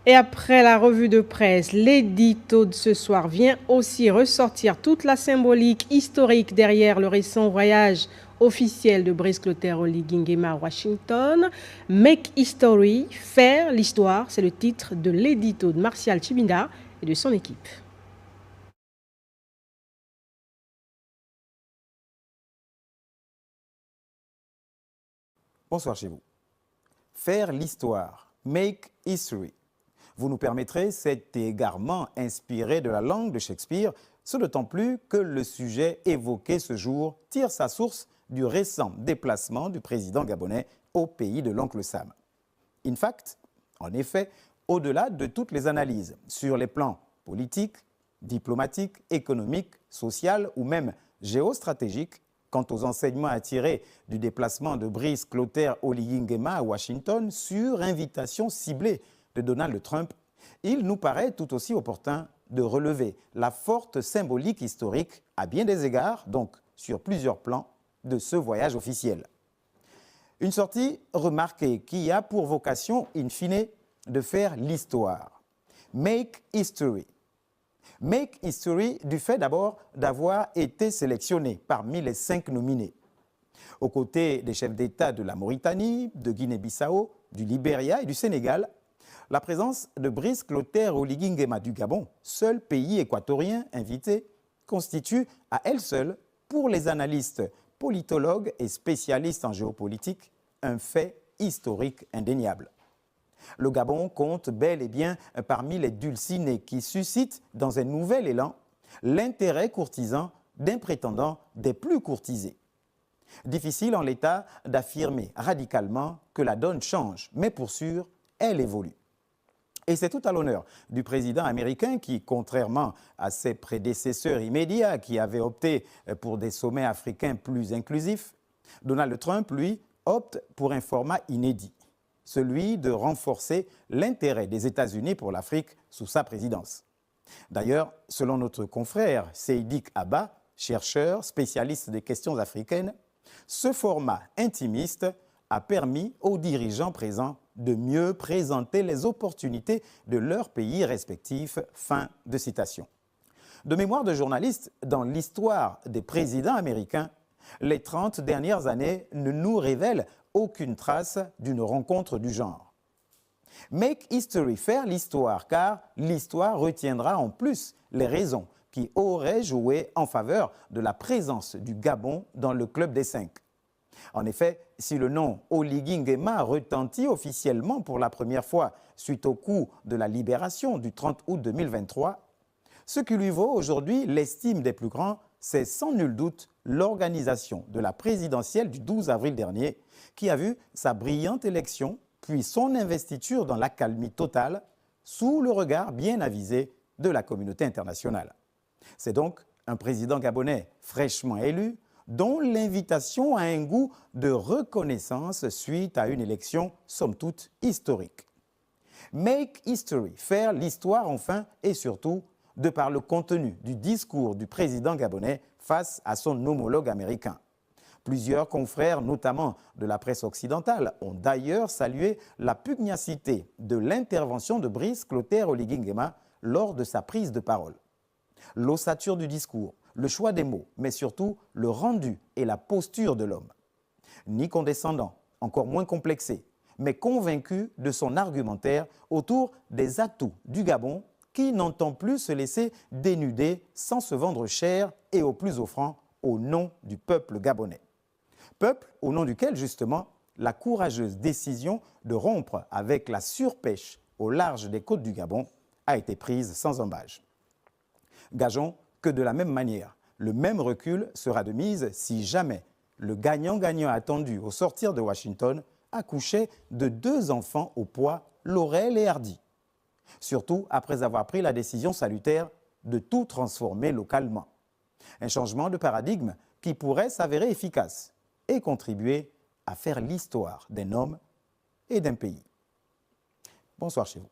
Et après la revue de presse, l'édito de ce soir vient aussi ressortir toute la symbolique historique derrière le récent voyage officiel de Brice Clotaire Oligui Nguema à Washington. Make History, faire l'histoire, c'est le titre de l'édito de Martial Chibinda et de son équipe. Bonsoir chez vous. Faire l'histoire, make history. Vous nous permettrez cet égarement inspiré de la langue de Shakespeare, ce d'autant plus que le sujet évoqué ce jour tire sa source du récent déplacement du président gabonais au pays de l'oncle Sam. In fact, en effet, au-delà de toutes les analyses sur les plans politiques, diplomatiques, économiques, social ou même géostratégiques, quant aux enseignements à tirer du déplacement de Brice Clotaire Oligui Nguema à Washington sur invitation ciblée de Donald Trump, il nous paraît tout aussi opportun de relever la forte symbolique historique à bien des égards, donc sur plusieurs plans, de ce voyage officiel. Une sortie remarquée qui a pour vocation, in fine, de faire l'histoire. Make history. Make history du fait d'abord d'avoir été sélectionné parmi les 5 nominés. Aux côtés des chefs d'État de la Mauritanie, de Guinée-Bissau, du Libéria et du Sénégal, la présence de Brice Clotaire Oligui Nguema du Gabon, seul pays équatorien invité, constitue à elle seule, pour les analystes, politologues et spécialistes en géopolitique, un fait historique indéniable. Le Gabon compte bel et bien parmi les dulcinés qui suscitent, dans un nouvel élan, l'intérêt courtisan d'un prétendant des plus courtisés. Difficile en l'état d'affirmer radicalement que la donne change, mais pour sûr, elle évolue. Et c'est tout à l'honneur du président américain qui, contrairement à ses prédécesseurs immédiats qui avaient opté pour des sommets africains plus inclusifs, Donald Trump, lui, opte pour un format inédit, celui de renforcer l'intérêt des États-Unis pour l'Afrique sous sa présidence. D'ailleurs, selon notre confrère Seydik Abba, chercheur spécialiste des questions africaines, ce format intimiste a permis aux dirigeants présents de mieux présenter les opportunités de leurs pays respectifs. Fin de citation. De mémoire de journaliste, dans l'histoire des présidents américains, les 30 dernières années ne nous révèlent aucune trace d'une rencontre du genre. Make history, faire l'histoire, car l'histoire retiendra en plus les raisons qui auraient joué en faveur de la présence du Gabon dans le club des 5. En effet, si le nom Oligui Nguema retentit officiellement pour la première fois suite au coup de la libération du 30 août 2023, ce qui lui vaut aujourd'hui l'estime des plus grands, c'est sans nul doute l'organisation de la présidentielle du 12 avril dernier, qui a vu sa brillante élection, puis son investiture dans l'accalmie totale, sous le regard bien avisé de la communauté internationale. C'est donc un président gabonais fraîchement élu, dont l'invitation a un goût de reconnaissance suite à une élection, somme toute, historique. Make history, faire l'histoire enfin, et surtout, de par le contenu du discours du président gabonais face à son homologue américain. Plusieurs confrères, notamment de la presse occidentale, ont d'ailleurs salué la pugnacité de l'intervention de Brice Clotaire Oligui Nguema lors de sa prise de parole. L'ossature du discours, le choix des mots, mais surtout le rendu et la posture de l'homme. Ni condescendant, encore moins complexé, mais convaincu de son argumentaire autour des atouts du Gabon qui n'entend plus se laisser dénuder sans se vendre cher et au plus offrant au nom du peuple gabonais. Peuple au nom duquel, justement, la courageuse décision de rompre avec la surpêche au large des côtes du Gabon a été prise sans embâche. Gageons que de la même manière, le même recul sera de mise si jamais le gagnant-gagnant attendu au sortir de Washington accouchait de 2 enfants au poids Laurel et Hardy. Surtout après avoir pris la décision salutaire de tout transformer localement. Un changement de paradigme qui pourrait s'avérer efficace et contribuer à faire l'histoire d'un homme et d'un pays. Bonsoir chez vous.